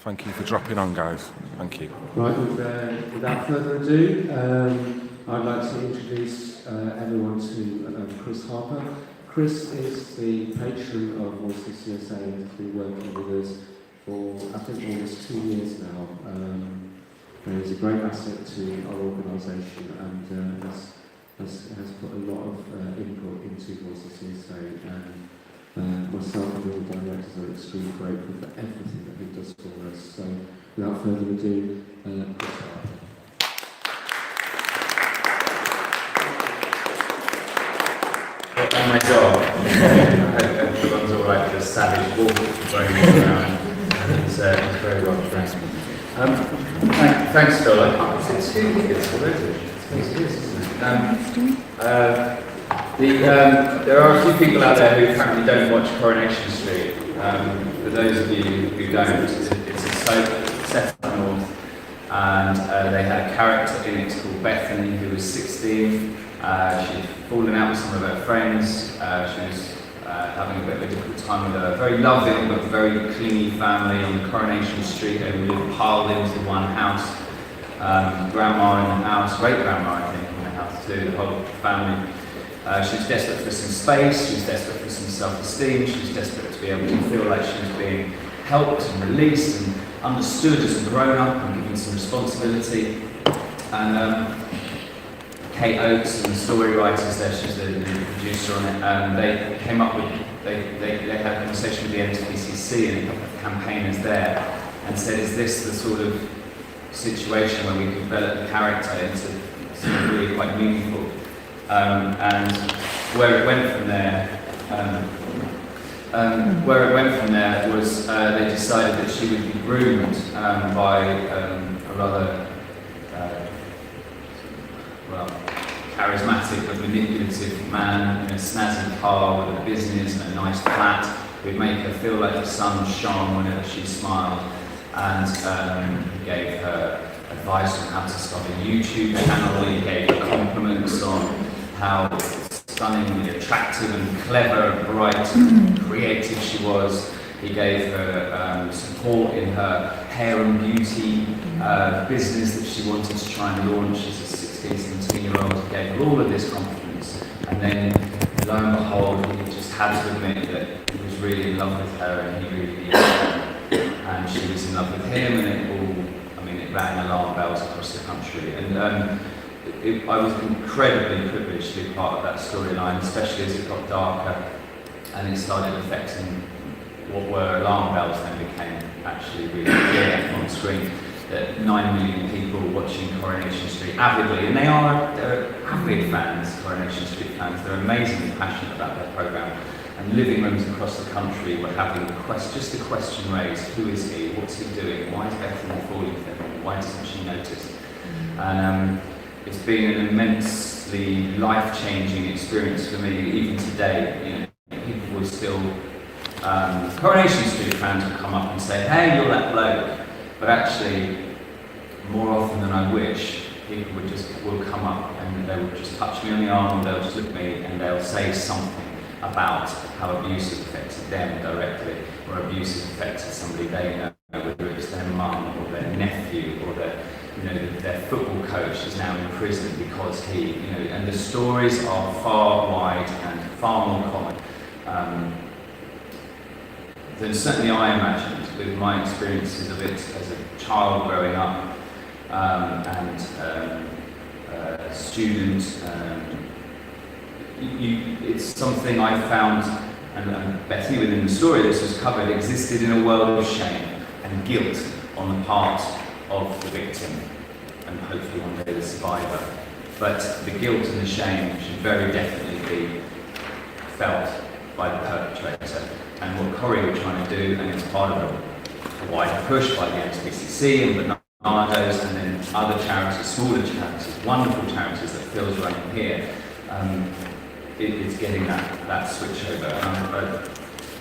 Thank you for dropping on, guys. Thank you. Right, without further ado, I'd like to introduce everyone to Chris Harper. Chris is the patron of Voices USA and has been working with us for, I think, almost 2 years now. And he's a great asset to our organisation and has put a lot of input into Voices USA. And myself and all the directors are extremely grateful for everything that he does for us. So, without further ado, Chris Harper. And my dog. Everyone's all right with a savage wolf roaming around. And it's very well dressed. Thanks, Phil. It's 2 years already. It's 2 years, isn't it? There are a few people out there who apparently don't watch Coronation Street. For those of you who don't, it's a soap set up north, and they had a character in it called Bethany who was 16. She'd fallen out with some of her friends. She was having a bit of a difficult time with a very loving but very clingy family on Coronation Street. They lived piled into one house. Grandma in the house, great-grandma I think in the house too, the whole family. She was desperate for some space, she was desperate for some self-esteem, she was desperate to be able to feel like she was being helped and released and understood as a grown-up and given some responsibility. And Kate Oates and the story writers there, she's the producer on it, they came up with, they had a conversation with the NTPCC and a couple of campaigners there and said, is this the sort of situation where we can develop the character into something really quite meaningful? And where it went from there, was they decided that she would be groomed by a rather charismatic but manipulative man in a snazzy car with a business and a nice flat, who'd make her feel like the sun shone whenever she smiled, and he gave her advice on how to start a YouTube channel. He gave her compliments on how stunningly attractive and clever and bright and creative she was. He gave her support in her hair and beauty business that she wanted to try and launch. She's a 16, 17-year-old. He gave her all of this confidence. And then, lo and behold, he just had to admit that he was really in love with her and he really needed her. And she was in love with him, and it rang alarm bells across the country. And I was incredibly privileged to be part of that storyline, especially as it got darker and it started affecting what were alarm bells then became actually really clear on screen. That 9 million people watching Coronation Street avidly, and they're avid fans, Coronation Street fans. They're amazingly passionate about their programme. And living rooms across the country were having just a question raised: who is he? What's he doing? Why is Bethany falling for him? Why doesn't she notice? And it's been an immensely life-changing experience for me, even today. People will still, Coronation Street fans will come up and say, "Hey, you're that bloke," but actually, more often than I wish, people will come up and they will just touch me on the arm, or they'll just look at me and they'll say something about how abuse has affected them directly, or abuse has affected somebody they know, whether it's their mum or their nephew or their football coach is now in prison because and the stories are far wide and far more common than certainly I imagined with my experiences of it as a child growing up and a student. It's something I found, and Betty within the story this was covered, existed in a world of shame and guilt on the part of the victim, and hopefully one day the survivor. But the guilt and the shame should very definitely be felt by the perpetrator. And what Corrie were trying to do, and it's part of a wider push by the NTPCC and Bernardo's and then other charities, smaller charities, wonderful charities that Phil's running here, it's getting that switch over.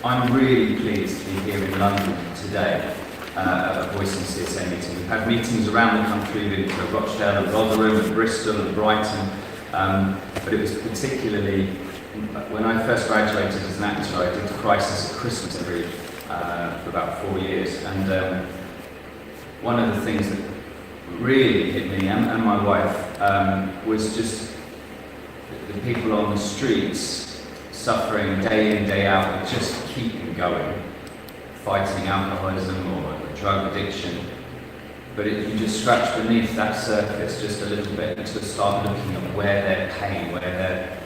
I'm really pleased to be here in London today at a Voices USA meeting. We've had meetings around the country with Rochdale and Rotherham and Bristol and Brighton, but it was particularly, when I first graduated as an actor, I did Crisis at Christmas for about 4 years, and one of the things that really hit me and my wife was just the people on the streets suffering day in, day out, but just keeping going, fighting alcoholism or drug addiction. But you just scratch beneath that surface just a little bit and to start looking at where their pain, where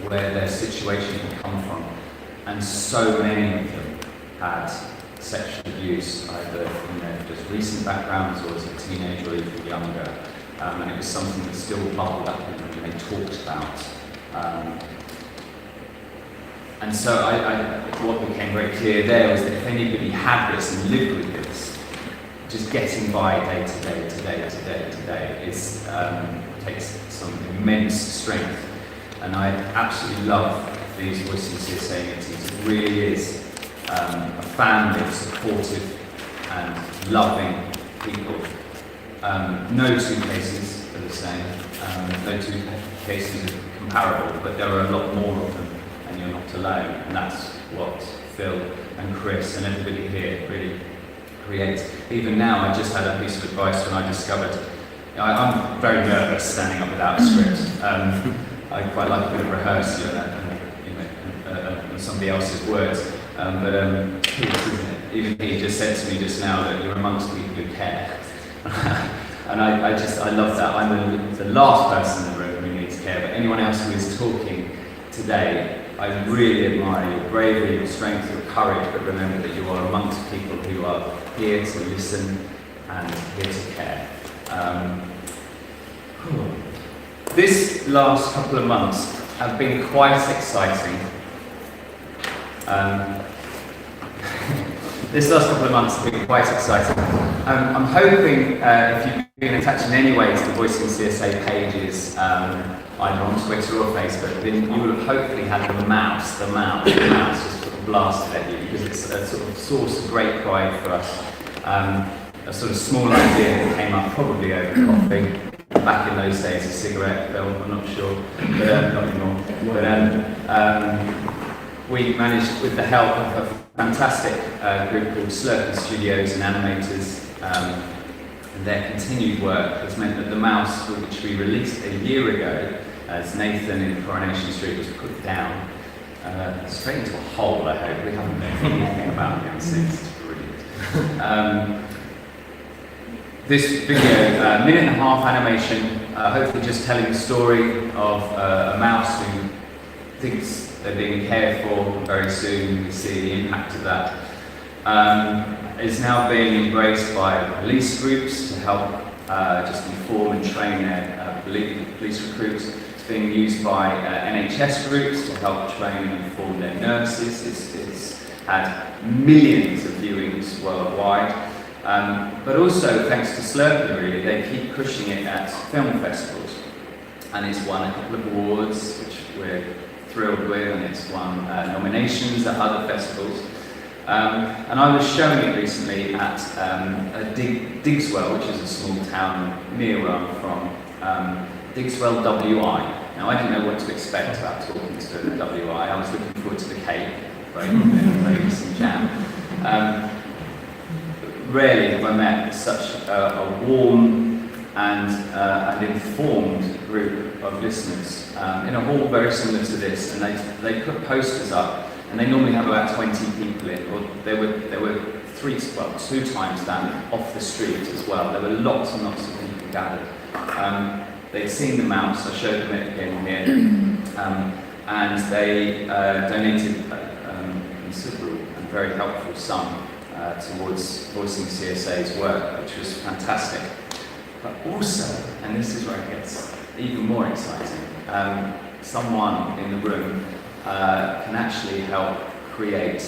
their situation had come from. And so many of them had sexual abuse, either from their just recent backgrounds or as a teenager or even younger. And it was something that still bubbled up in them and they talked about. And so what became very clear there was that if anybody had this and lived with this, just getting by day to day to day to day to day takes some immense strength. And I absolutely love these Voicing CSA meetings. It really is a family of supportive and loving people. No two cases are the same, no two cases are comparable, but there are a lot more of them, and you're not alone. And that's what Phil and Chris and everybody here really creates. Even now, I just had a piece of advice when I discovered, I'm very nervous standing up without a script. I quite like a bit of rehearsal and somebody else's words. But even he just said to me just now that you're amongst people who care. And I love that. I'm the last person in the room who needs care, but anyone else who is talking today, I really admire your bravery, your strength, your courage, but remember that you are amongst people who are here to listen and here to care. This last couple of months have been quite exciting. This last couple of months have been quite exciting. I'm hoping if you've been attached in any way to the Voicing CSA pages, either on Twitter or Facebook, then you will have hopefully had the mouse just sort of blasted at you, because it's a sort of source of great pride for us. A sort of small idea that came up probably over coffee. Back in those days, a cigarette film, I'm not sure, but not anymore. But we managed, with the help of a fantastic group called Slurpee Studios and animators, and their continued work has meant that the mouse, which we released a year ago, as Nathan in Coronation Street was put down, straight into a hole, I hope. We haven't known anything about him since. It's brilliant. This video, minute and a half animation, hopefully just telling the story of a mouse who thinks they're being cared for, and very soon we see the impact of that, is now being embraced by police groups to help just inform and train their police recruits. It's being used by NHS groups to help train and inform their nurses. It's had millions of viewings worldwide. But also, thanks to Slurpee, really, they keep pushing it at film festivals. And it's won a couple of awards, which we're thrilled with, and it's won nominations at other festivals. And I was showing it recently at Digswell, which is a small town near where I'm from, Digswell, WI. Now, I didn't know what to expect about talking to WI. I was looking forward to the cake, right, and maybe some jam. Rarely have I met such a warm and informed group of listeners in a hall very similar to this, and they put posters up, and they normally have about 20 people in, or there were two times that off the street as well. There were lots and lots of people gathered. They'd seen the mouse. I showed them it again here, and they donated a considerable and very helpful sum towards Voicing CSA's work, which was fantastic. But also, and this is where it gets even more exciting, someone in the room can actually help create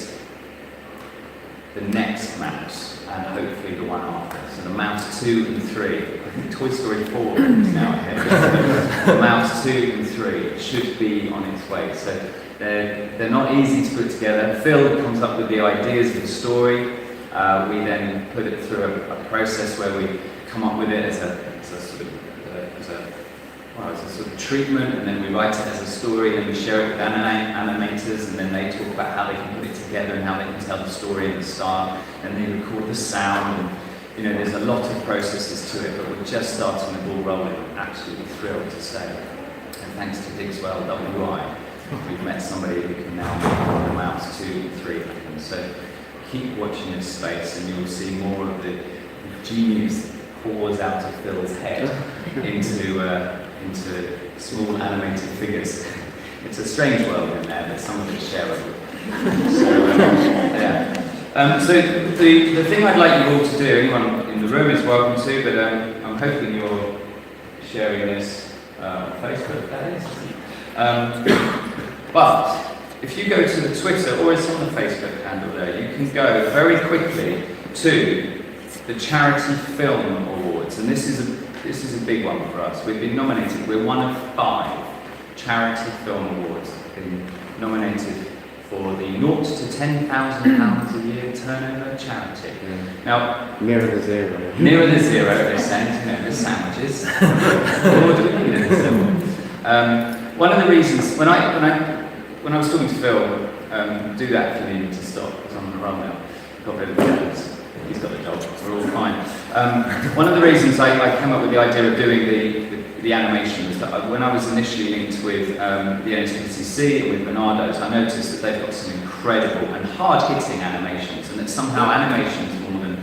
the next mouse, and hopefully the one after. So the mouse 2 and 3, I think Toy Story 4 is now ahead. The mouse 2 and 3 should be on its way. So they're not easy to put together. Phil comes up with the ideas of the story. We then put it through a process where we come up with it as a sort of treatment, and then we write it as a story, and we share it with animators, and then they talk about how they can put it together and how they can tell the story and the style, and they record the sound, and you know, there's a lot of processes to it, but we're just starting the ball rolling. I'm absolutely thrilled to say. And thanks to Digswell WI, we've met somebody who can now make them out to 2 and 3 of them. So keep watching this space and you'll see more of the genius pours out of Phil's head into small animated figures. It's a strange world in there, but some of it's shareable. So, yeah. So the thing I'd like you all to do, anyone in the room is welcome to, but I'm hoping you're sharing this on Facebook, that is. But if you go to the Twitter, or it's on the Facebook handle there, you can go very quickly to the Charity Film Awards, and this is a big one for us. We've been nominated. We're one of 5 Charity Film Awards. Been nominated for the 0 to £10,000 a year turnover charity. Yeah. Now, Nearer the zero. Nearer the zero, they send, you know, the sandwiches. One of the reasons, when I was talking to Phil, do that if you need me to stop, because I'm on the run now. Got rid of the others. He's got a job, we're all fine. One of the reasons I came up with the idea of doing the animation was that when I was initially linked with the NSPCC and with Bernardo's, I noticed that they've got some incredible and hard-hitting animations, and that somehow animations more than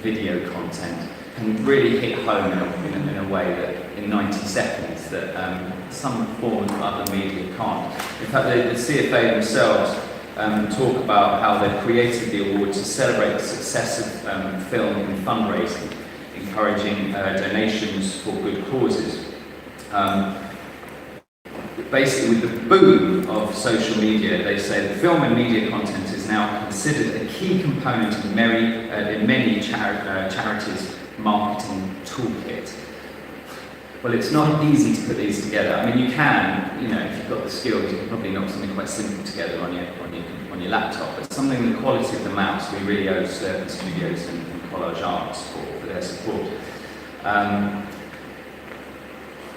video content can really hit home in a way that in 90 seconds that some form of other media can't. In fact, the CFA themselves talk about how they've created the award to celebrate the success of film in fundraising, encouraging donations for good causes. Basically, with the boom of social media, they say that film and media content is now considered a key component in many charities' marketing toolkit. Well, it's not easy to put these together. I mean, you can, you know, if you've got the skills, you can probably knock something quite simple together on your laptop. But something, the quality of the mouse, we really owe Serpent Studios and Collage Arts for their support.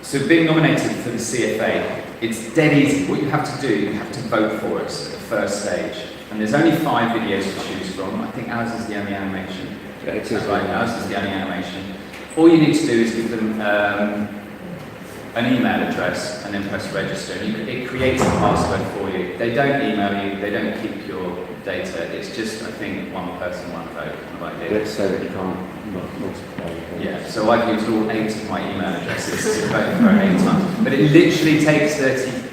So being nominated for the CFA, it's dead easy. What you have to do, you have to vote for us at the first stage. And there's only 5 videos to choose from. I think ours is the only animation. Yeah, it is. Right, ours is the only animation. All you need to do is give them an email address and then press register. And it creates a password for you. They don't email you, they don't keep your data. It's just, I think, one person, one vote kind of idea. Let's say that you can't multiply. Yeah, so I've used all 8 of my email addresses to vote for 8 times. But it literally takes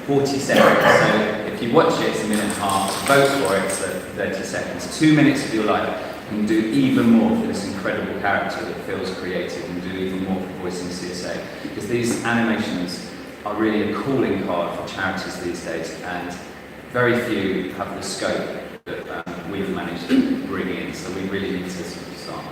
40 seconds. So if you watch it, it's a minute and a half. Vote for it, so 30 seconds. 2 minutes of your life. And do even more for this incredible character that Phil's created, and do even more for voicing CSA. Because these animations are really a calling card for charities these days, and very few have the scope that we've managed to bring in. So we really need to sort of start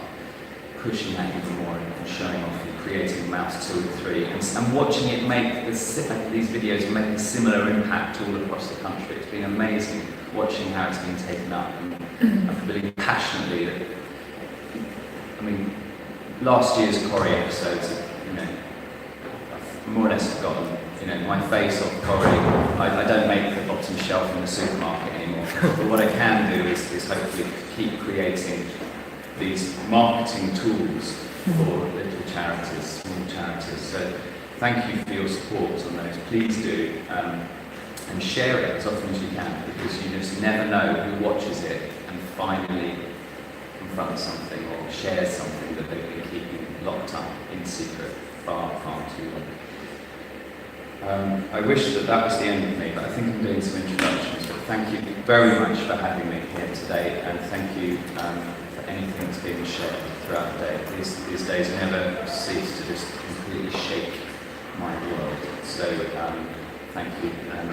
pushing that even more and showing off and creating them out to 2 and 3, and watching it make these videos make a similar impact all across the country. It's been amazing watching how it's been taken up, and I believe passionately that, I mean, last year's Corrie episodes, you know, I've more or less forgotten, you know, my face off Corrie. I don't make the bottom shelf in the supermarket anymore, but what I can do is hopefully keep creating these marketing tools for little charities, small charities. So thank you for your support on those. Please do. And share it as often as you can, because you just never know who watches it and finally confronts something or shares something that they've been keeping locked up in secret far, far too long. I wish that was the end of me, but I think I'm doing some introductions. But thank you very much for having me here today, and thank you for anything that's been shared throughout the day. These days never cease to just completely shake my world. So thank you, and